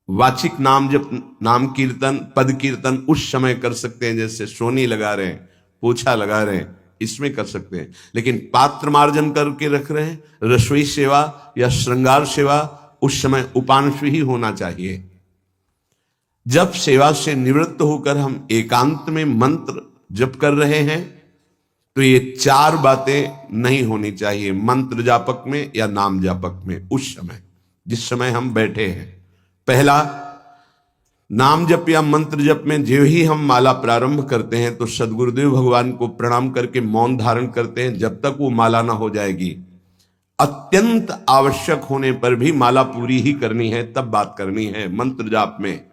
वाचिक नाम जब नाम कीर्तन पद कीर्तन उस समय कर सकते हैं, जैसे सोनी लगा रहे हैं, पोछा लगा रहे हैं, इसमें कर सकते हैं। लेकिन पात्र मार्जन करके रख रहे हैं, रसोई सेवा या श्रृंगार सेवा, उस समय उपांशु ही होना चाहिए। जब सेवा से निवृत्त होकर हम एकांत में मंत्र जप कर रहे हैं तो ये चार बातें नहीं होनी चाहिए मंत्र जापक में या नाम जापक में। उस समय जिस समय हम बैठे हैं, पहला, नाम जप या मंत्र जप में जो ही हम माला प्रारंभ करते हैं तो सदगुरुदेव भगवान को प्रणाम करके मौन धारण करते हैं जब तक वो माला ना हो जाएगी। अत्यंत आवश्यक होने पर भी माला पूरी ही करनी है, तब बात करनी है मंत्र जाप में।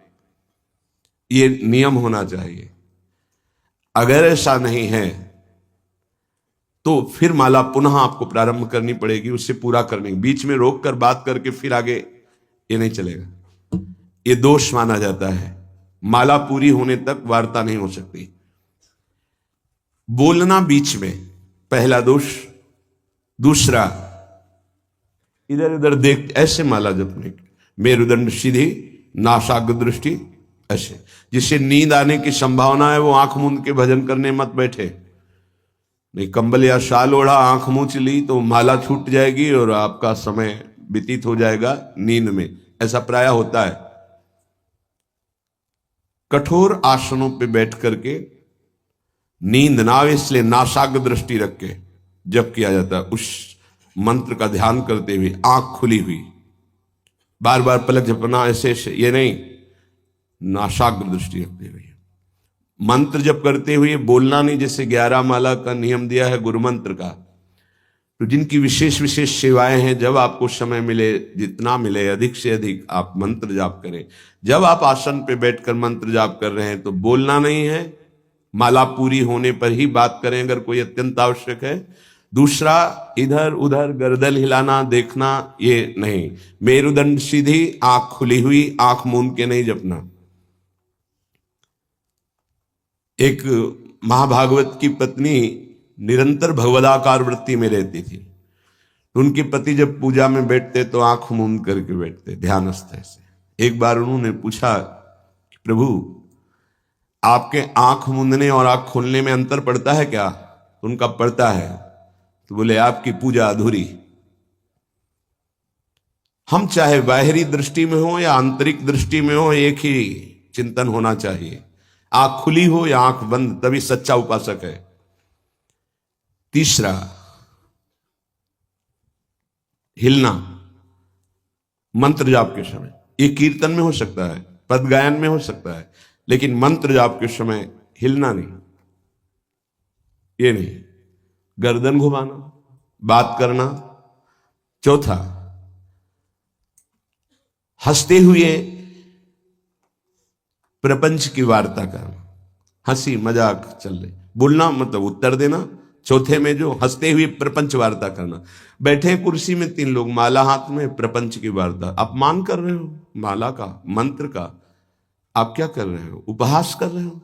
ये नियम होना चाहिए। अगर ऐसा नहीं है तो फिर माला पुनः आपको प्रारंभ करनी पड़ेगी, उससे पूरा करने। बीच में रोक कर बात करके फिर आगे, ये नहीं चलेगा, ये दोष माना जाता है। माला पूरी होने तक वार्ता नहीं हो सकती। बोलना बीच में, पहला दोष। दूसरा, इधर उधर देख ऐसे माला जपने, मेरुदंड सीधी, नासाग्र दृष्टि ऐसे। जिससे नींद आने की संभावना है वो आंख मूंद के भजन करने मत बैठे। नहीं, कंबल या शाल ओढ़ा, आंख मूंछ ली तो माला छूट जाएगी और आपका समय व्यतीत हो जाएगा नींद में। ऐसा प्राय होता है। कठोर आसनों पे बैठ करके नींद ना आवे इसलिए नासाग्र दृष्टि रख के जप किया जाता है। उस मंत्र का ध्यान करते हुए आंख खुली हुई, बार बार पलक झपकना ऐसे ये नहीं, नासाग्र दृष्टि रखते हुए मंत्र जप करते हुए बोलना नहीं। जैसे 11 माला का नियम दिया है गुरु मंत्र का, तो जिनकी विशेष विशेष सेवाएं हैं, जब आपको समय मिले, जितना मिले अधिक से अधिक आप मंत्र जाप करें। जब आप आसन पे बैठकर मंत्र जाप कर रहे हैं तो बोलना नहीं है, माला पूरी होने पर ही बात करें अगर कोई अत्यंत आवश्यक है। दूसरा, इधर उधर गर्दन हिलाना, देखना, ये नहीं। मेरुदंड सीधी, आंख खुली हुई, आंख मूंद के नहीं जपना। एक महाभागवत की पत्नी निरंतर भगवदाकार वृत्ति में रहती थी। उनके पति जब पूजा में बैठते तो आंख मूंद करके बैठते, ध्यानस्थ से। एक बार उन्होंने पूछा, प्रभु आपके आंख मूंदने और आंख खोलने में अंतर पड़ता है क्या? तो उनका पड़ता है। तो बोले, आपकी पूजा अधूरी। हम चाहे बाहरी दृष्टि में हो या आंतरिक दृष्टि में हो, एक ही चिंतन होना चाहिए। आंख खुली हो या आंख बंद, तभी सच्चा उपासक है। तीसरा, हिलना मंत्र जाप के समय। ये कीर्तन में हो सकता है, पद गायन में हो सकता है, लेकिन मंत्र जाप के समय हिलना नहीं, ये नहीं। गर्दन घुमाना, बात करना। चौथा, हंसते हुए प्रपंच की वार्ता करना, हंसी मजाक चल रही, बोलना मतलब उत्तर देना। चौथे में जो हंसते हुए प्रपंच वार्ता करना। बैठे कुर्सी में 3 लोग, माला हाथ में, प्रपंच की वार्ता। अपमान कर रहे हो माला का, मंत्र का। आप क्या कर रहे हो? उपहास कर रहे हो।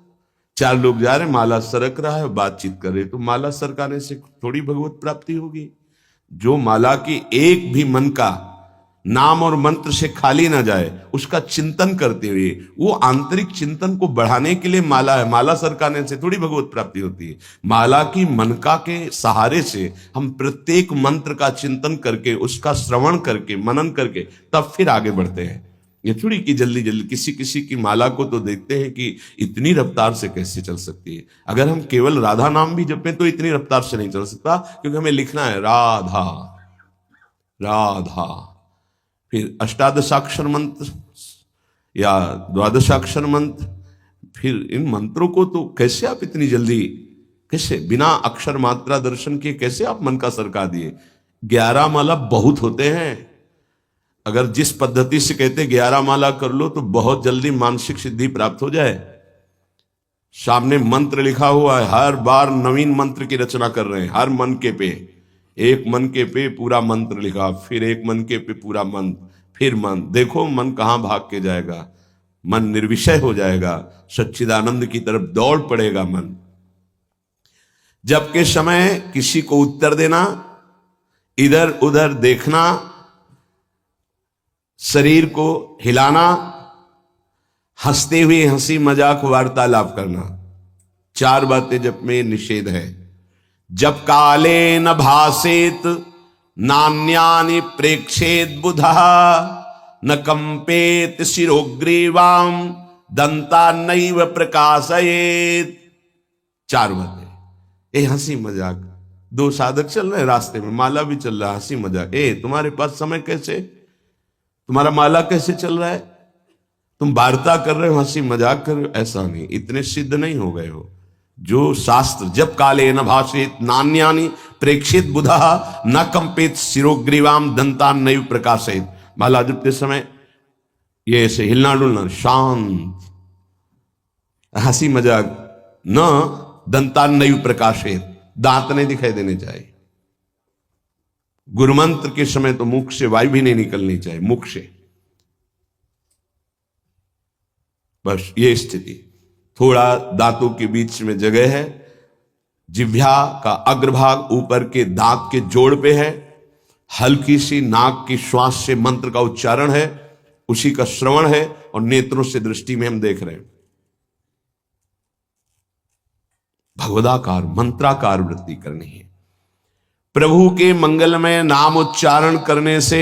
4 लोग जा रहे, माला सरक रहा है, बातचीत कर रहे, तो माला सरकाने से थोड़ी भगवत प्राप्ति होगी। जो माला की एक भी मन का नाम और मंत्र से खाली ना जाए, उसका चिंतन करते हुए, वो आंतरिक चिंतन को बढ़ाने के लिए माला है। माला सरकाने से थोड़ी भगवत प्राप्ति होती है। माला की मनका के सहारे से हम प्रत्येक मंत्र का चिंतन करके, उसका श्रवण करके, मनन करके, तब फिर आगे बढ़ते हैं। ये थोड़ी कि जल्दी जल्दी। किसी किसी की माला को तो देखते हैं कि इतनी रफ्तार से कैसे चल सकती है। अगर हम केवल राधा नाम भी जपें तो इतनी रफ्तार से नहीं चल सकता, क्योंकि हमें लिखना है राधा राधा। फिर अष्टादशाक्षर मंत्र या द्वादशाक्षर मंत्र, फिर इन मंत्रों को तो कैसे आप इतनी जल्दी, कैसे बिना अक्षर मात्रा दर्शन के कैसे आप मन का सरका दिए? 11 माला बहुत होते हैं। अगर जिस पद्धति से कहते 11 माला कर लो तो बहुत जल्दी मानसिक सिद्धि प्राप्त हो जाए। सामने मंत्र लिखा हुआ है, हर बार नवीन मंत्र की रचना कर रहे हैं। हर मन के पे, एक मन के पे पूरा मंत्र लिखा, फिर एक मन के पे पूरा मंत्र, फिर मन। देखो मन कहां भाग के जाएगा। मन निर्विषय हो जाएगा, सच्चिदानंद की तरफ दौड़ पड़ेगा मन। जब के समय किसी को उत्तर देना, इधर उधर देखना, शरीर को हिलाना, हंसते हुए हंसी मजाक वार्तालाप करना, 4 बातें जप में निषेध है। जब काले न भासेत नान्यानि प्रेक्षेत बुधा न कंपेत शिरोग्रीवाम दंता नैव प्रकाशयेत। 4 बातें। ए हंसी मजाक, 2 साधक चल रहे रास्ते में, माला भी चल रहा, हंसी मजाक। तुम्हारे पास समय कैसे, तुम्हारा माला कैसे चल रहा है, तुम वार्ता कर रहे हो, हंसी मजाक कर रहे हो, ऐसा नहीं, इतने सिद्ध नहीं हो गए हो। जो शास्त्र जब काले न भाषित नान्यानि प्रेक्षित बुधा न कंपित शिरोग्रीवाम दंता नैव प्रकाशित। माला जपते समय ये ऐसे हिलना डुलना, शांत, हंसी मजाक, न दंता नैव प्रकाशित, दांत नहीं दिखाई देने चाहिए। गुरुमंत्र के समय तो मुख से वायु भी नहीं निकलनी चाहिए, मुख से, बस ये स्थिति। थोड़ा दांतों के बीच में जगह है, जिह्वा का अग्रभाग ऊपर के दांत के जोड़ पे है, हल्की सी नाक की श्वास से मंत्र का उच्चारण है, उसी का श्रवण है, और नेत्रों से दृष्टि में हम देख रहे हैं। भगवदाकार मंत्राकार वृत्ति करनी है। प्रभु के मंगलमय नाम उच्चारण करने से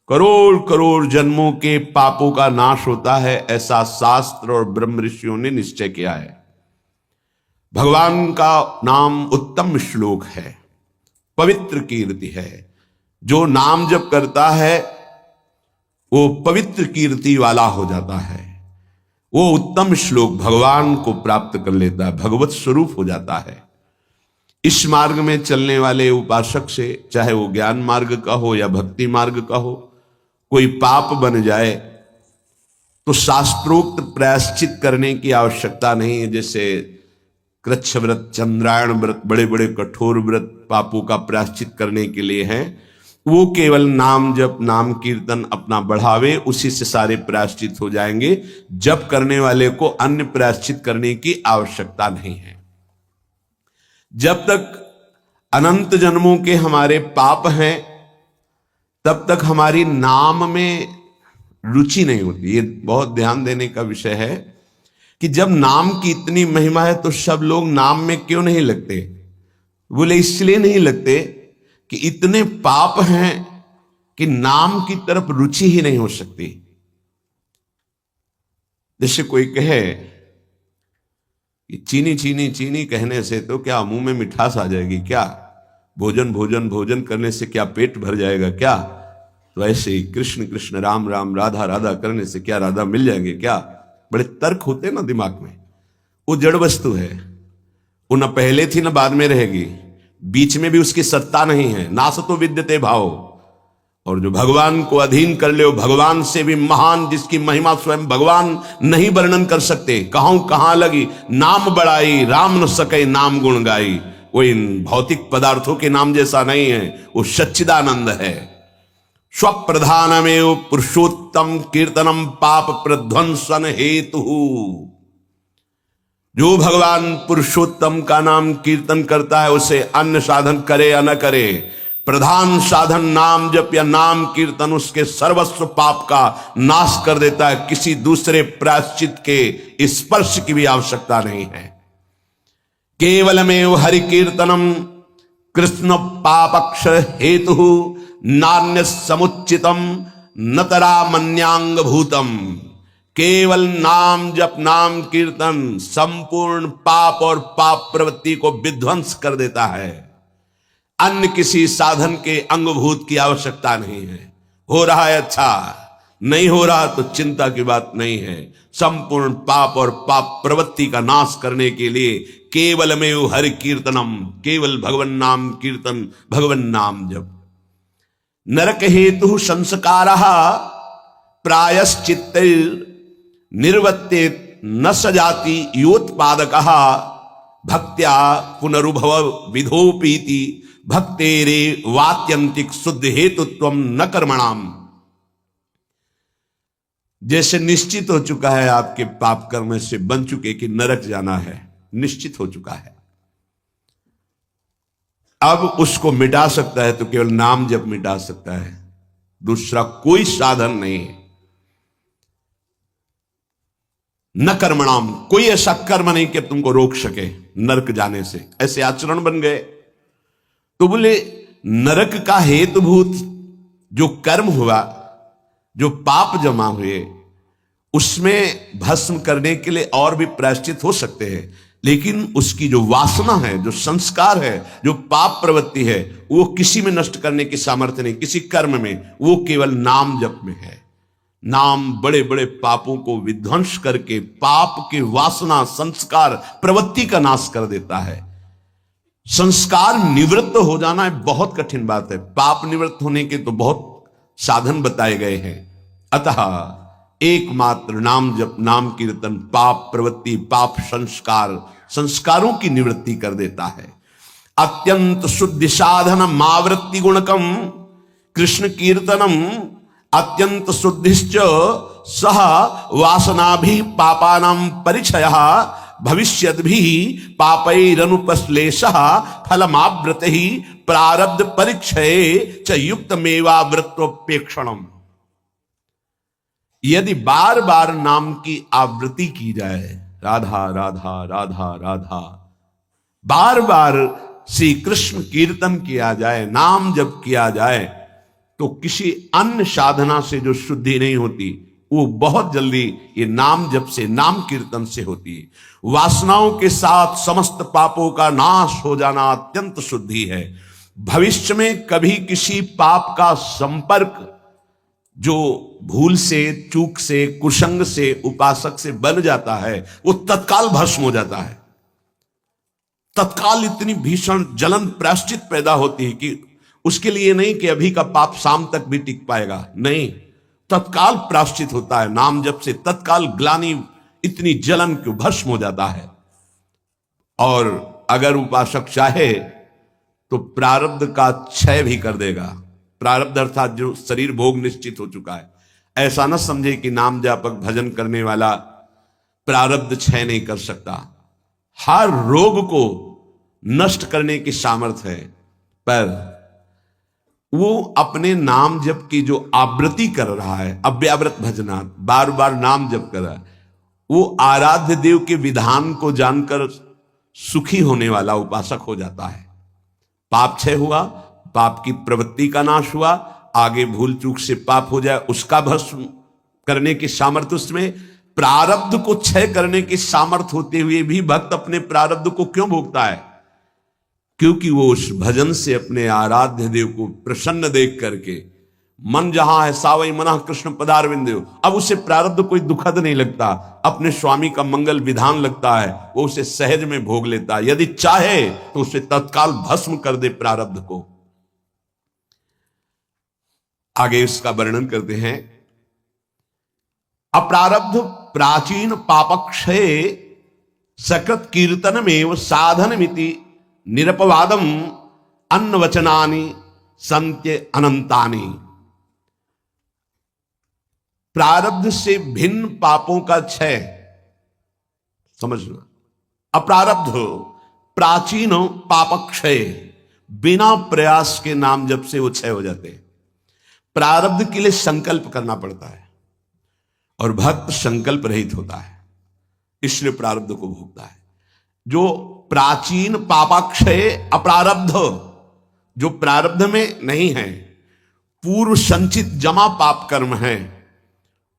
करोड़ करोड़ जन्मों के पापों का नाश होता है, ऐसा शास्त्र और ब्रह्म ऋषियों ने निश्चय किया है। भगवान का नाम उत्तम श्लोक है, पवित्र कीर्ति है। जो नाम जप करता है वो पवित्र कीर्ति वाला हो जाता है, वो उत्तम श्लोक भगवान को प्राप्त कर लेता है, भगवत स्वरूप हो जाता है। इस मार्ग में चलने वाले उपासक से, चाहे वो ज्ञान मार्ग का हो या भक्ति मार्ग का हो, कोई पाप बन जाए तो शास्त्रोक्त प्रायश्चित करने की आवश्यकता नहीं है। जैसे कृच्छ व्रत, चंद्रायण व्रत, बड़े बड़े कठोर व्रत पापों का प्रायश्चित करने के लिए हैं, वो केवल नाम जप, नाम कीर्तन अपना बढ़ावे, उसी से सारे प्रायश्चित हो जाएंगे। जप करने वाले को अन्य प्रायश्चित करने की आवश्यकता नहीं है। जब तक अनंत जन्मों के हमारे पाप हैं तब तक हमारी नाम में रुचि नहीं होती। ये बहुत ध्यान देने का विषय है कि जब नाम की इतनी महिमा है तो सब लोग नाम में क्यों नहीं लगते? बोले इसलिए नहीं लगते कि इतने पाप हैं कि नाम की तरफ रुचि ही नहीं हो सकती। जैसे कोई कहे कि चीनी चीनी चीनी कहने से तो क्या मुंह में मिठास आ जाएगी क्या? भोजन भोजन भोजन करने से क्या पेट भर जाएगा क्या? तो ऐसे ही कृष्ण कृष्ण राम राम राधा राधा करने से क्या राधा मिल जाएंगे क्या? बड़े तर्क होते ना दिमाग में। वो जड़ वस्तु है, वो न पहले थी न बाद में रहेगी, बीच में भी उसकी सत्ता नहीं है। नासतो विद्यते भाव। और जो भगवान को अधीन कर ले, भगवान से भी महान, जिसकी महिमा स्वयं भगवान नहीं वर्णन कर सकते, कहां लगी नाम बड़ाई, राम न सके नाम गुण गाई। वो इन भौतिक पदार्थों के नाम जैसा नहीं है, वो सच्चिदानंद है। स्वप्रधानमेव पुरुषोत्तम कीर्तनम पाप प्रध्वंसन हेतु। जो भगवान पुरुषोत्तम का नाम कीर्तन करता है, उसे अन्य साधन करे या न करे, प्रधान साधन नाम जप या नाम कीर्तन उसके सर्वस्व पाप का नाश कर देता है। किसी दूसरे प्रायश्चित के स्पर्श की भी आवश्यकता नहीं है। केवलमेव हरि कीर्तनम कृष्ण पापक्षर हेतु नान्य समुचितम नतरा मन्यांग भूतम। केवल नाम जप, नाम कीर्तन संपूर्ण पाप और पाप प्रवृत्ति को विध्वंस कर देता है। अन्य किसी साधन के अंगभूत की आवश्यकता नहीं है। हो रहा है अच्छा, नहीं हो रहा तो चिंता की बात नहीं है। संपूर्ण पाप और पाप प्रवृत्ति का नाश करने के लिए केवलमेव हरि कीर्तनम, केवल भगवन नाम कीर्तन, भगवन नाम जप। नरक हेतु संस्कारः प्रायश्चित्त निर्वत्ते न सजाति योत्पादकः भक्त्या पुनरुभव विधोपीति भक्तेरे वात्यंतिक शुद्ध हेतुत्वम न कर्मणाम। जैसे निश्चित हो चुका है, आपके पाप कर्म से बन चुके कि नरक जाना है, निश्चित हो चुका है। अब उसको मिटा सकता है तो केवल नाम जप मिटा सकता है, दूसरा कोई साधन नहीं है। न कर्मणाम, कोई ऐसा कर्म नहीं कि तुमको रोक सके नरक जाने से, ऐसे आचरण बन गए। तो बोले नरक का हेतुभूत जो कर्म हुआ, जो पाप जमा हुए, उसमें भस्म करने के लिए और भी प्रायश्चित हो सकते हैं, लेकिन उसकी जो वासना है, जो संस्कार है, जो पाप प्रवृत्ति है, वो किसी में नष्ट करने की सामर्थ्य नहीं, किसी कर्म में। वो केवल नाम जप में है। नाम बड़े बड़े पापों को विध्वंस करके पाप की वासना, संस्कार, प्रवृत्ति का नाश कर देता है। संस्कार निवृत्त हो जाना बहुत कठिन बात है। पाप निवृत्त होने के तो बहुत साधन बताए गए हैं। अतः एकमात्र नाम जप, नाम कीर्तन पाप प्रवृत्ति, पाप संस्कार, संस्कारों की निवृत्ति कर देता है। अत्यंत शुद्धि साधनम आवृत्ति गुणकम कृष्ण कीर्तनम अत्यंत शुद्धिश्च सह वासनाभि पापानां परिचयः भविष्यद्भि पापैरनुपश्लेषः फलमाव्रतहि प्रारब्ध परिक्षये च युक्तमेवावृत्तोपेक्षणम्। यदि बार बार नाम की आवृत्ति की जाए, राधा राधा राधा राधा, बार बार श्री कृष्ण कीर्तन किया जाए, नाम जप किया जाए, तो किसी अन्य साधना से जो शुद्धि नहीं होती, वो बहुत जल्दी ये नाम जप से, नाम कीर्तन से होती है। वासनाओं के साथ समस्त पापों का नाश हो जाना अत्यंत शुद्धि है। भविष्य में कभी किसी पाप का संपर्क जो भूल से, चूक से, कुसंग से, उपासक से बन जाता है, वो तत्काल भस्म हो जाता है। तत्काल इतनी भीषण जलन प्रायश्चित पैदा होती है कि उसके लिए नहीं कि अभी का पाप शाम तक भी टिक पाएगा, नहीं, तत्काल प्रायश्चित होता है। नाम जप से तत्काल ग्लानि, इतनी जलन क्यों, भस्म हो जाता है। और अगर उपासक चाहे तो प्रारब्ध का क्षय भी कर देगा। प्रारब्ध अर्थात जो शरीर भोग निश्चित हो चुका है। ऐसा न समझे कि नाम जापक भजन करने वाला प्रारब्ध क्षय नहीं कर सकता। हर रोग को नष्ट करने की सामर्थ्य है, पर वो अपने नाम जप की जो आवृत्ति कर रहा है, अव्याव्रत भजना, बार बार नाम जप कर रहा है, वो आराध्य देव के विधान को जानकर सुखी होने वाला उपासक हो जाता है। पाप क्षय हुआ, पाप की प्रवृत्ति का नाश हुआ, आगे भूल चूक से पाप हो जाए उसका भस्म करने की सामर्थ्य उसमें, प्रारब्ध को क्षय करने की सामर्थ्य होते हुए भी भक्त अपने प्रारब्ध को क्यों भोगता है? क्योंकि वो उस भजन से अपने आराध्य देव को प्रसन्न देख करके, मन जहां है सावई मना कृष्ण पदारविंद, अब उसे प्रारब्ध कोई दुखद नहीं लगता, अपने स्वामी का मंगल विधान लगता है, वो उसे सहज में भोग लेता है। यदि चाहे तो उसे तत्काल भस्म कर दे प्रारब्ध को। आगे इसका वर्णन करते हैं। अप्रारब्ध प्राचीन पापक्षय सकृत कीर्तनमेव साधनमिति निरपवादम अन्नवचनानि संत्य अनंतानि। प्रारब्ध से भिन्न पापों का क्षय समझना। अप्रारब्ध प्राचीन पापक्षय, बिना प्रयास के नाम जप से वो क्षय हो जाते हैं। प्रारब्ध के लिए संकल्प करना पड़ता है और भक्त संकल्प रहित होता है, इसलिए प्रारब्ध को भोगता है। जो प्राचीन पापाक्षय अप्रारब्ध, जो प्रारब्ध में नहीं है, पूर्व संचित जमा पाप कर्म है,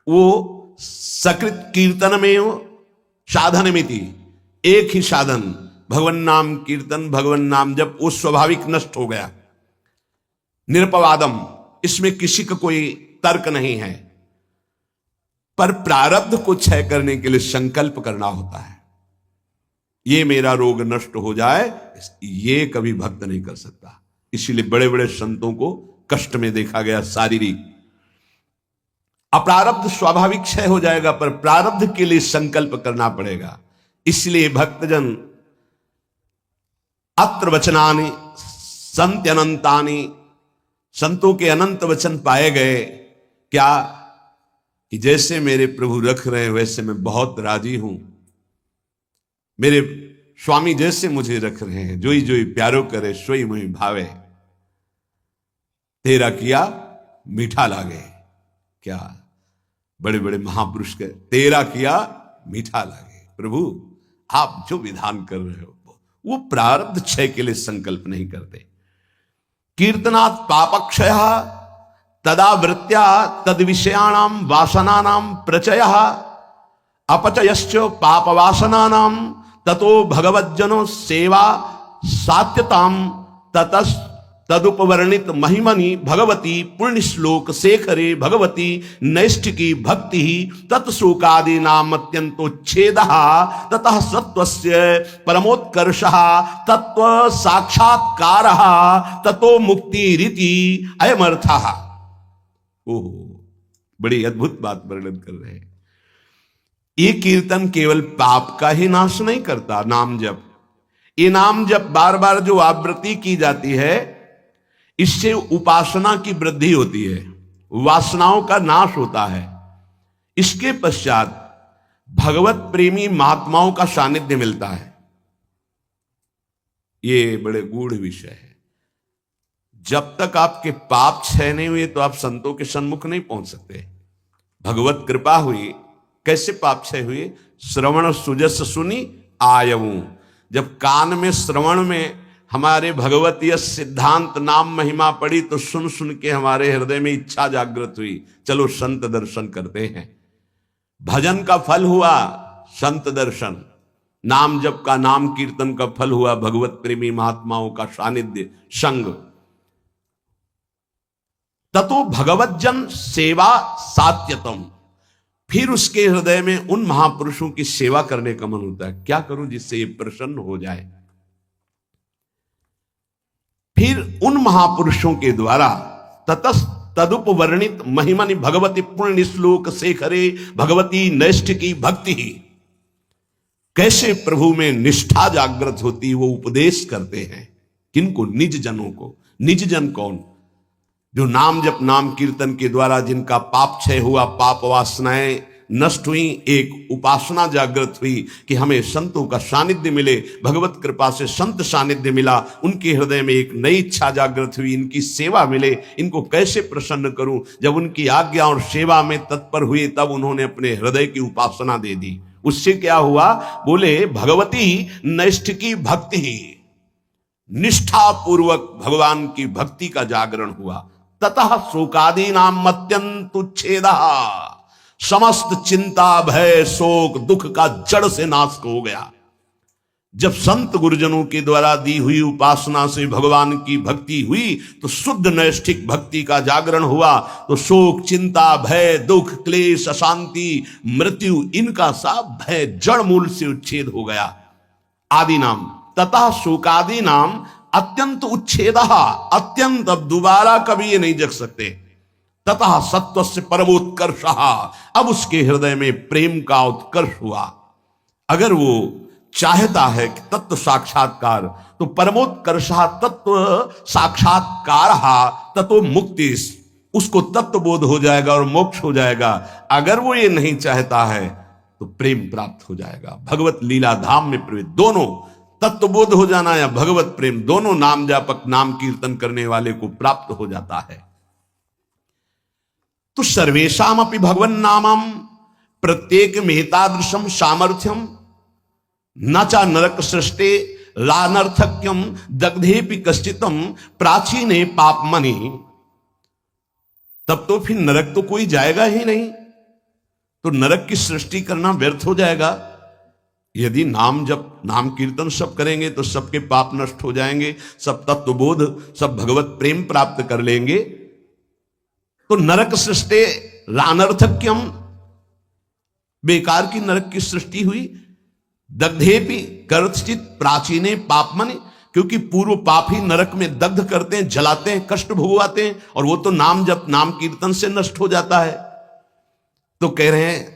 वो सकृत कीर्तन में साधन में थी। एक ही साधन भगवन नाम कीर्तन, भगवन नाम जब वो स्वाभाविक नष्ट हो गया। निरपवादम, इसमें किसी का कोई तर्क नहीं है, पर प्रारब्ध को क्षय करने के लिए संकल्प करना होता है। ये मेरा रोग नष्ट हो जाए, ये कभी भक्त नहीं कर सकता। इसीलिए बड़े बड़े संतों को कष्ट में देखा गया शारीरिक। अप्रारब्ध स्वाभाविक क्षय हो जाएगा, पर प्रारब्ध के लिए संकल्प करना पड़ेगा। इसलिए भक्तजन अत्र वचनानि संत अनंतानि, संतों के अनंत वचन पाए गए। क्या कि जैसे मेरे प्रभु रख रहे हैं वैसे मैं बहुत राजी हूं। मेरे स्वामी जैसे मुझे रख रहे हैं, जोई जोई प्यारो करे सोई मुहि भावे, तेरा किया मीठा लागे। क्या बड़े बड़े महापुरुष के तेरा किया मीठा लगे। प्रभु आप जो विधान कर रहे हो वो प्रारब्ध क्षय के लिए संकल्प नहीं करते। कीर्तनात् पापक्षय तदा वृत्त्या तद विषयाणाम वासनानाम प्रचयः अपचयश्च पाप वासनानाम ततो भगवज्जनो सेवा सात्यताम ततस् तदुपवर्णित महिमनि भगवती पुण्य श्लोक शेखरे भगवती नैष्ठिकी भक्ति तत्शोकादि नाम अत्यंतोच्छेद ततः सत्वस्य परमोत्कर्षः तत्व साक्षात्कार ततो मुक्ति रीति अयमर्थः। ओह, बड़ी अद्भुत बात वर्णन कर रहे हैं। ये कीर्तन केवल पाप का ही नाश नहीं करता, नाम जप, ये नाम जप बार बार जो आवृत्ति की जाती है इससे उपासना की वृद्धि होती है, वासनाओं का नाश होता है। इसके पश्चात भगवत प्रेमी महात्माओं का सानिध्य मिलता है। ये बड़े गूढ़ विषय है। जब तक आपके पाप क्षय नहीं हुए तो आप संतों के सन्मुख नहीं पहुंच सकते। भगवत कृपा हुई, कैसे पाप क्षय हुए? श्रवण सुजस सुनी आयऊ। जब कान में श्रवण में हमारे भगवतीय सिद्धांत नाम महिमा पड़ी तो सुन सुन के हमारे हृदय में इच्छा जागृत हुई, चलो संत दर्शन करते हैं। भजन का फल हुआ संत दर्शन, नाम जप का, नाम कीर्तन का फल हुआ भगवत प्रेमी महात्माओं का सानिध्य संग। ततो भगवज्जन सेवा सात्यतम। फिर उसके हृदय में उन महापुरुषों की सेवा करने का मन होता है, क्या करूं जिससे ये प्रसन्न हो जाए। फिर उन महापुरुषों के द्वारा ततस् तदुपवर्णित महिमनि भगवती पुण्य श्लोक शेखरे भगवती नैष्ठिकी भक्ति, कैसे प्रभु में निष्ठा जागृत होती वो उपदेश करते हैं। किनको? निज जनों को। निज जन कौन? जो नाम जप नाम कीर्तन के द्वारा जिनका पाप क्षय हुआ, पाप वासनाएं नष्ट हुई, एक उपासना जागृत हुई कि हमें संतों का सानिध्य मिले, भगवत कृपा से संत सानिध्य मिला, उनके हृदय में एक नई इच्छा जागृत हुई, इनकी सेवा मिले, इनको कैसे प्रसन्न करूं। जब उनकी आज्ञा और सेवा में तत्पर हुए तब उन्होंने अपने हृदय की उपासना दे दी। उससे क्या हुआ? बोले भगवती नैष्ठिकी भक्ति, निष्ठा पूर्वक भगवान की भक्ति का जागरण हुआ। ततः शोकादि नाम अत्यंत उच्छेद, समस्त चिंता भय शोक दुख का जड़ से नाश हो गया। जब संत गुरुजनों के द्वारा दी हुई उपासना से भगवान की भक्ति हुई तो शुद्ध नैष्ठिक भक्ति का जागरण हुआ, तो शोक चिंता भय दुख क्लेश अशांति मृत्यु इनका सब भय जड़ मूल से उच्छेद हो गया। आदि नाम ततः शोकादि नाम अत्यंत उच्छेद, अत्यंत, अब दोबारा कभी ये नहीं जग सकते। ततः सत्व से परमोत्कर्ष, अब उसके हृदय में प्रेम का उत्कर्ष हुआ। अगर वो चाहता है कि तत्व साक्षात्कार तो परमोत्कर्ष तत्व साक्षात्कार तत्व मुक्ति, उसको तत्व बोध हो जाएगा और मोक्ष हो जाएगा। अगर वो ये नहीं चाहता है तो प्रेम प्राप्त हो जाएगा। भगवत लीला धाम में प्रवेश, दोनों तत्व बोध हो जाना या भगवत प्रेम, दोनों नाम जापक नाम कीर्तन करने वाले को प्राप्त हो जाता है। तो सर्वेशाम अपि भगवन नामम प्रत्येक मेहतादृशम सामर्थ्यम न चा नरक सृष्टे लानर्थक्यम दग्धेपि कश्चितम प्राचीने पापमनि। तब तो फिर नरक तो कोई जाएगा ही नहीं, तो नरक की सृष्टि करना व्यर्थ हो जाएगा। यदि नाम जप नाम कीर्तन सब करेंगे तो सबके पाप नष्ट हो जाएंगे, सब तत्वबोध सब भगवत प्रेम प्राप्त कर लेंगे। तो नरक सृष्टि लानर्थक्यम, बेकार की नरक की सृष्टि हुई। दग्धेपि कर्तचित प्राचीने पापमनि, क्योंकि पूर्व पाप ही नरक में दग्ध करते हैं, जलाते हैं, कष्ट भोगवाते हैं, और वो तो नाम जप नाम कीर्तन से नष्ट हो जाता है। तो कह रहे हैं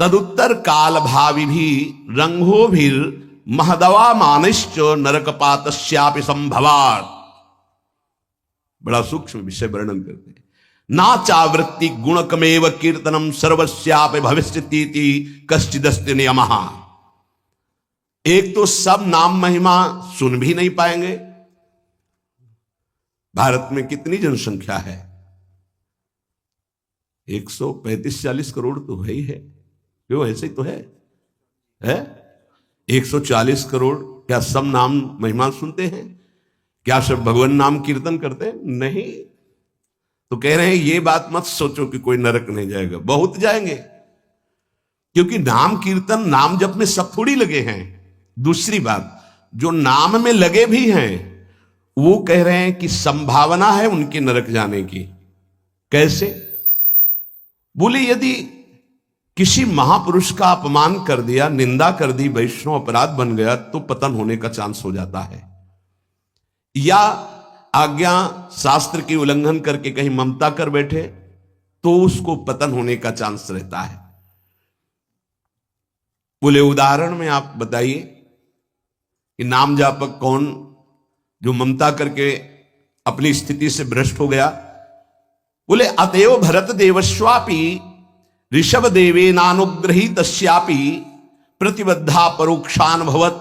तदुत्तर काल भावी भी रंगो भी महदवा मानिश्च नरकपातस्यापि संभवात्। बड़ा सूक्ष्म विषय वर्णन करते हैं। ना चावृत्ति गुणकमेव कीर्तनम सर्वस्यापि भविष्यतीति कश्चिदस्ति नियमः। एक तो सब नाम महिमा सुन भी नहीं पाएंगे। भारत में कितनी जनसंख्या है? 135-40 करोड़ तो है ही है, क्यों? ऐसे ही तो है। है 140 करोड़। क्या सब नाम महिमा सुनते हैं? क्या सब भगवान नाम कीर्तन करते हैं? नहीं। तो कह रहे हैं ये बात मत सोचो कि कोई नरक नहीं जाएगा, बहुत जाएंगे, क्योंकि नाम कीर्तन नाम जप में सब थोड़ी लगे हैं। दूसरी बात, जो नाम में लगे भी हैं वो कह रहे हैं कि संभावना है उनके नरक जाने की। कैसे? बोले यदि किसी महापुरुष का अपमान कर दिया, निंदा कर दी, वैष्णव अपराध बन गया तो पतन होने का चांस हो जाता है, या आज्ञा शास्त्र की उल्लंघन करके कहीं ममता कर बैठे तो उसको पतन होने का चांस रहता है। बोले उदाहरण में आप बताइए कि नाम जापक कौन जो ममता करके अपनी स्थिति से भ्रष्ट हो गया? बोले अतएव भरत देवस्वापि ऋषभ देवे नानुग्रही तस्यापि प्रतिबद्धा परोक्षान भवत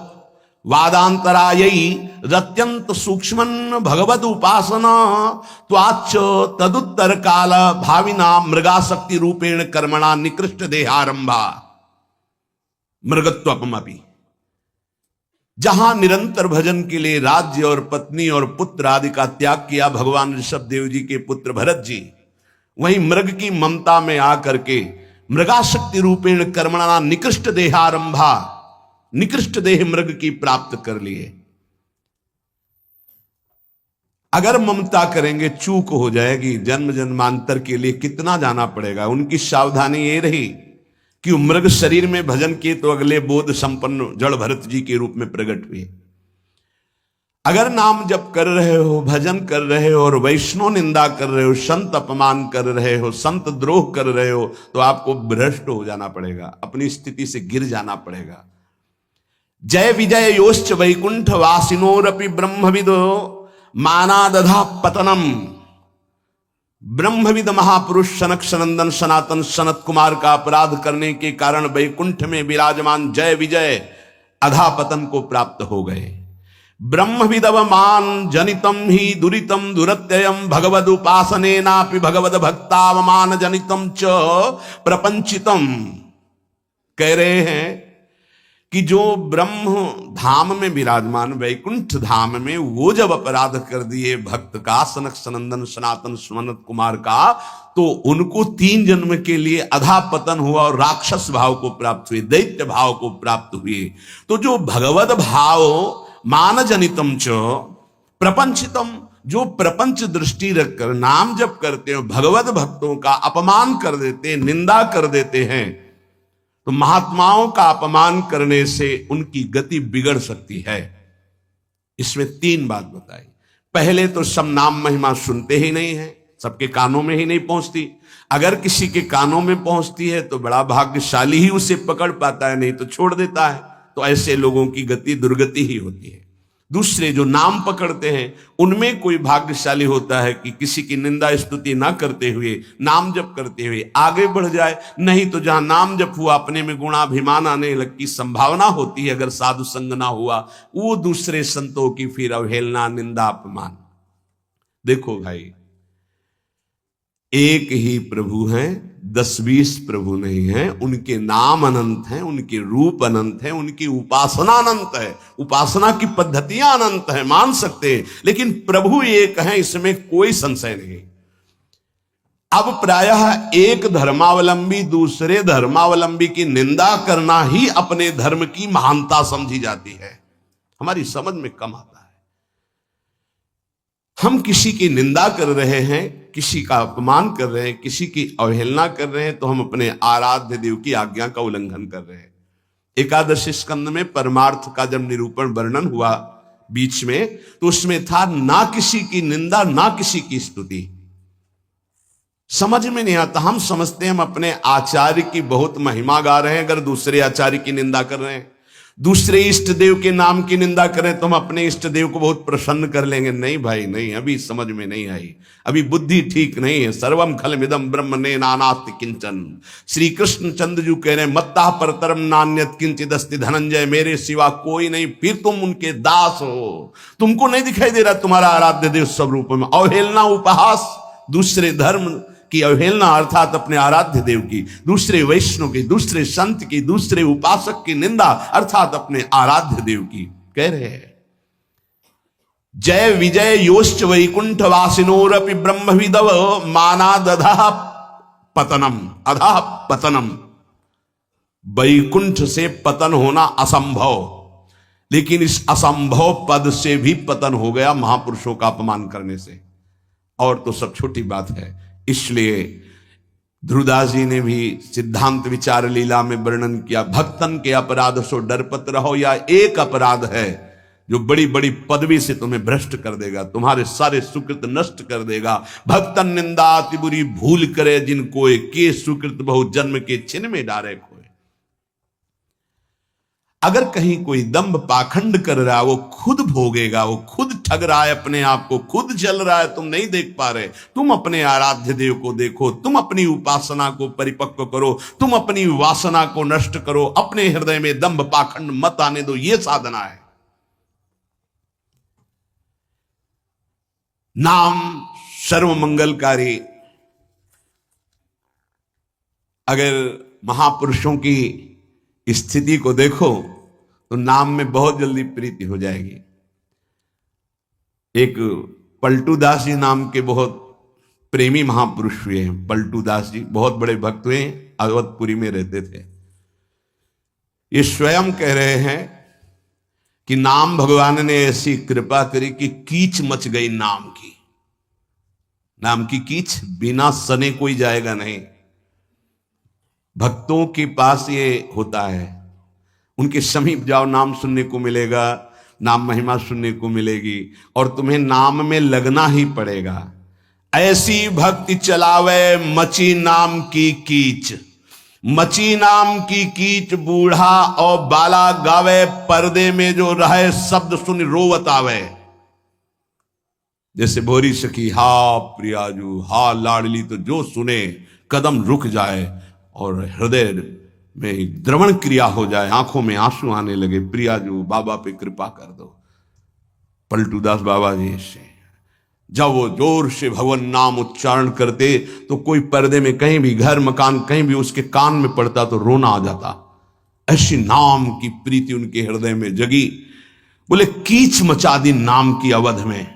वादांतरायी रत्यंत सूक्ष्मन भगवद उपासना त्वाच तदुत्तर काल भाविना मृगाशक्ति रूपेण कर्मणा निकृष्ट देहारंभा मृगत्वपमपि। जहां निरंतर भजन के लिए राज्य और पत्नी और पुत्र आदि का त्याग किया भगवान ऋषभ देव जी के पुत्र भरत जी, वहीं मृग की ममता में आकर के मृगाशक्ति रूपेण कर्मणा निकृष्ट देहारंभा, निकृष्ट देह मृग की प्राप्त कर लिए। अगर ममता करेंगे चूक हो जाएगी, जन्म जन्मांतर के लिए कितना जाना पड़ेगा। उनकी सावधानी ये रही कि मृग शरीर में भजन किए तो अगले बोध संपन्न जड़ भरत जी के रूप में प्रकट हुए। अगर नाम जप कर रहे हो, भजन कर रहे हो और वैष्णव निंदा कर रहे हो, संत अपमान कर रहे हो, संत द्रोह कर रहे हो, तो आपको भ्रष्ट हो जाना पड़ेगा, अपनी स्थिति से गिर जाना पड़ेगा। जय विजय योश्च वैकुंठ वासिनोरपि ब्रह्मविदो मानादधा पतनम। ब्रह्मविद महापुरुष सनक सनंदन सनातन सनत कुमार का अपराध करने के कारण वैकुंठ में विराजमान जय विजय अधापतन को प्राप्त हो गए। ब्रह्मविदवमान जनितम ही दुरितम दुरत्ययम भगवद उपासनेनापि भगवद भक्तावमान जनितम च प्रपंचितम। कह रहे हैं कि जो ब्रह्म धाम में विराजमान वैकुंठ धाम में वो जब अपराध कर दिए भक्त का, सनक सनंदन सनातन सनत कुमार का, तो उनको 3 जन्म के लिए अधापतन हुआ और राक्षस भाव को प्राप्त हुए, दैत्य भाव को प्राप्त हुए। तो जो भगवद भाव मान जनितम च प्रपंचितम, जो प्रपंच दृष्टि रखकर नाम जप करते हो, भगवद भक्तों का अपमान कर देते, निंदा कर देते हैं, तो महात्माओं का अपमान करने से उनकी गति बिगड़ सकती है। इसमें 3 बात बताई। पहले तो सब नाम महिमा सुनते ही नहीं है, सबके कानों में ही नहीं पहुंचती। अगर किसी के कानों में पहुंचती है तो बड़ा भाग्यशाली ही उसे पकड़ पाता है, नहीं तो छोड़ देता है। तो ऐसे लोगों की गति दुर्गति ही होती है। दूसरे जो नाम पकड़ते हैं उनमें कोई भाग्यशाली होता है कि किसी की निंदा स्तुति ना करते हुए, नाम जप करते हुए आगे बढ़ जाए। नहीं तो जहां नाम जप हुआ अपने में गुणाभिमान आने लग की संभावना होती है, अगर साधु संग ना हुआ, वो दूसरे संतों की फिर अवहेलना, निंदा, अपमान। देखो भाई, एक ही प्रभु हैं, 10-20 प्रभु नहीं हैं। उनके नाम अनंत हैं, उनके रूप अनंत हैं, उनकी उपासना अनंत है, उपासना की पद्धतियां अनंत हैं, मान सकते हैं, लेकिन प्रभु एक हैं, इसमें कोई संशय नहीं। अब प्रायः एक धर्मावलंबी दूसरे धर्मावलंबी की निंदा करना ही अपने धर्म की महानता समझी जाती है। हमारी समझ में कम आता है। हम किसी की निंदा कर रहे हैं, किसी का अपमान कर रहे हैं, किसी की अवहेलना कर रहे हैं, तो हम अपने आराध्य देव की आज्ञा का उल्लंघन कर रहे हैं। एकादश स्कंद में परमार्थ का जब निरूपण वर्णन हुआ बीच में, तो उसमें था ना किसी की निंदा ना किसी की स्तुति। समझ में नहीं आता। हम समझते हैं हम अपने आचार्य की बहुत महिमा गा रहे हैं, अगर दूसरे आचार्य की निंदा कर रहे हैं, दूसरे इष्ट देव के नाम की निंदा करें तो हम अपने इष्ट देव को बहुत प्रसन्न कर लेंगे। नहीं भाई नहीं, अभी समझ में नहीं आई, अभी बुद्धि ठीक नहीं है। सर्वम खलमिदं ब्रह्म ने नानास्ति किंचन। श्री कृष्ण चंद्र जी कह रहे हैं मत्ता परतरम नान्यत किंचिदस्ति धनंजय, मेरे सिवा कोई नहीं, फिर तुम उनके दास हो। तुमको नहीं दिखाई दे रहा तुम्हारा आराध्य देव स्वरूप में अवहेलना, उपहास, दूसरे धर्म की अवहेलना अर्थात अपने आराध्य देव की, दूसरे वैष्णव की, दूसरे संत की, दूसरे उपासक की निंदा अर्थात अपने आराध्य देव की कह रहे हैं। जय विजय योश्च वैकुंठ वासिनोरपि ब्रह्मविदव मानादधः पतनम, अधः पतनम। वैकुंठ से पतन होना असंभव, लेकिन इस असंभव पद से भी पतन हो गया महापुरुषों का अपमान करने से, और तो सब छोटी बात है। इसलिए ध्रुवदास जी ने भी सिद्धांत विचार लीला में वर्णन किया, भक्तन के अपराध सो डरपत रहो। या एक अपराध है जो बड़ी बड़ी पदवी से तुम्हें भ्रष्ट कर देगा, तुम्हारे सारे सुकृत नष्ट कर देगा। भक्तन निंदा अति बुरी भूल करे, जिनको के सुकृत बहु जन्म के छिन में डारे खोए। अगर कहीं कोई दंभ पाखंड कर रहा है, वो खुद भोगेगा, वो खुद ठग रहा है अपने आप को, खुद जल रहा है, तुम नहीं देख पा रहे। तुम अपने आराध्य देव को देखो, तुम अपनी उपासना को परिपक्व करो, तुम अपनी वासना को नष्ट करो, अपने हृदय में दंभ पाखंड मत आने दो। ये साधना है। नाम सर्व मंगलकारी। अगर महापुरुषों की स्थिति को देखो तो नाम में बहुत जल्दी प्रीति हो जाएगी। एक पलटू दास जी नाम के बहुत प्रेमी महापुरुष हुए हैं। पलटू दास जी बहुत बड़े भक्त हुए, अवधपुरी में रहते थे। ये स्वयं कह रहे हैं कि नाम भगवान ने ऐसी कृपा करी कि कीच मच गई नाम की। नाम की कीच बिना सने कोई जाएगा नहीं। भक्तों के पास ये होता है, उनके समीप जाओ, नाम सुनने को मिलेगा, नाम महिमा सुनने को मिलेगी, और तुम्हें नाम में लगना ही पड़ेगा। ऐसी भक्ति चलावे मची नाम की कीच, मची नाम की कीच बूढ़ा और बाला गावे, पर्दे में जो रहे शब्द सुन रोवत आवे। जैसे भोरी सखी हा प्रियाजू हा लाडली, तो जो सुने कदम रुक जाए और हृदय में द्रवण क्रिया हो जाए, आंखों में आंसू आने लगे। प्रियाजू बाबा पे कृपा कर दो। पलटूदास बाबा जी से जब वो जोर से भगवान नाम उच्चारण करते तो कोई पर्दे में कहीं भी, घर मकान कहीं भी उसके कान में पड़ता तो रोना आ जाता। ऐसी नाम की प्रीति उनके हृदय में जगी। बोले कीच मचा दी नाम की अवध में।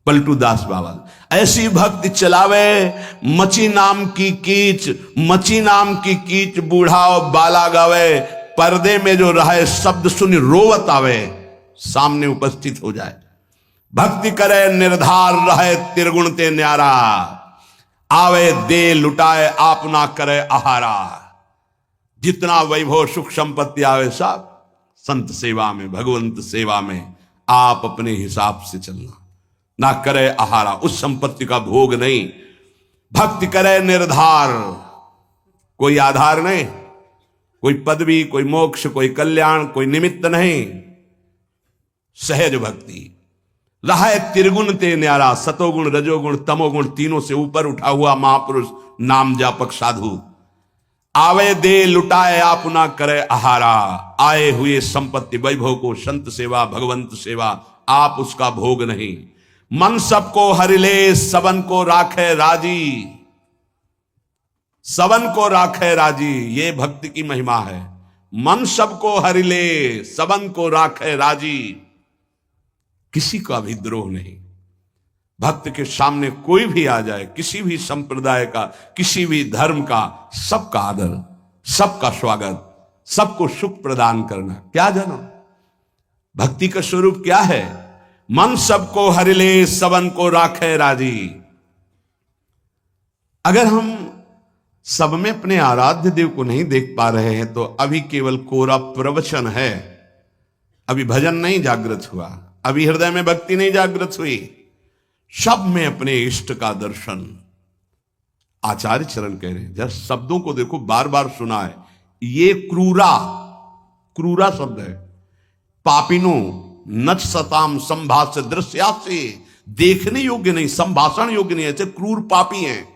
पलटूदास बाबा ऐसी भक्ति चलावे मची नाम की कीच, मची नाम की कीच बूढ़ा और बाला गावे, पर्दे में जो रहे शब्द सुन रोवत आवे, सामने उपस्थित हो जाए। भक्ति करे निर्धार रहे त्रिगुण ते न्यारा, आवे दे लुटाए आप ना करे आहारा। जितना वैभव सुख संपत्ति आवे सब संत सेवा में, भगवंत सेवा में आप अपने हिसाब से चलना, ना करे आहारा, उस संपत्ति का भोग नहीं। भक्ति करे निर्धार, कोई आधार नहीं, कोई पदवी, कोई मोक्ष, कोई कल्याण, कोई निमित्त नहीं। सहज भक्ति रहा त्रिगुण ते न्यारा, सतोगुण रजोगुण तमोगुण तीनों से ऊपर उठा हुआ महापुरुष नाम जापक साधु। आवे दे लुटाए आप ना करे आहारा, आए हुए संपत्ति वैभव को संत सेवा भगवंत सेवा आप उसका भोग नहीं। मन सबको हरिले सबन को राखे राजी, सबन को राखे राजी, ये भक्ति की महिमा है। मन सबको हरिले सबन को राखे राजी, किसी का भी द्रोह नहीं। भक्त के सामने कोई भी आ जाए, किसी भी संप्रदाय का, किसी भी धर्म का, सबका आदर, सबका स्वागत, सबको सुख प्रदान करना। क्या जानो भक्ति का स्वरूप क्या है? मन सबको हरिले सबन को राखे राजी। अगर हम सब में अपने आराध्य देव को नहीं देख पा रहे हैं तो अभी केवल कोरा प्रवचन है, अभी भजन नहीं जागृत हुआ, अभी हृदय में भक्ति नहीं जागृत हुई। सब में अपने इष्ट का दर्शन। आचार्य चरण कह रहे हैं, जरा शब्दों को देखो, बार बार सुना है। ये क्रूरा, क्रूरा शब्द है। पापिनो नच सताम संभाष दृश्या से, देखने योग्य नहीं, संभाषण योग्य नहीं, ऐसे क्रूर पापी हैं।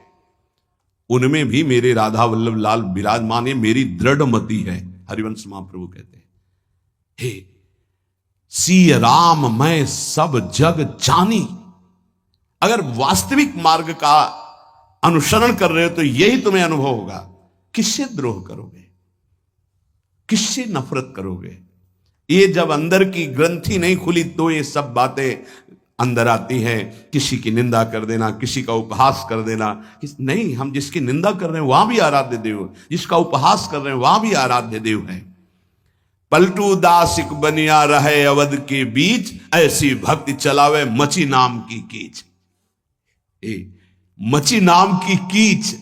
उनमें भी मेरे राधा वल्लभ लाल विराजमान है, मेरी दृढ़ मति है। हरिवंश महाप्रभु कहते हैं, हे सी राम मैं सब जग जानी। अगर वास्तविक मार्ग का अनुसरण कर रहे हो तो यही तुम्हें अनुभव होगा। किससे द्रोह करोगे, किससे नफरत करोगे? ये जब अंदर की ग्रंथि नहीं खुली तो ये सब बातें अंदर आती हैं। किसी की निंदा कर देना, किसी का उपहास कर देना। नहीं, हम जिसकी निंदा कर रहे हैं वहां भी आराध्य देव, जिसका उपहास कर रहे हैं वहां भी आराध्य देव है। पलटू दासिक बनिया रहे अवध के बीच, ऐसी भक्ति चलावे मची नाम की कीच। मची नाम की कीच,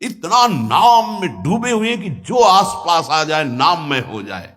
इतना नाम में डूबे हुए कि जो आसपास आ जाए नाम में हो जाए।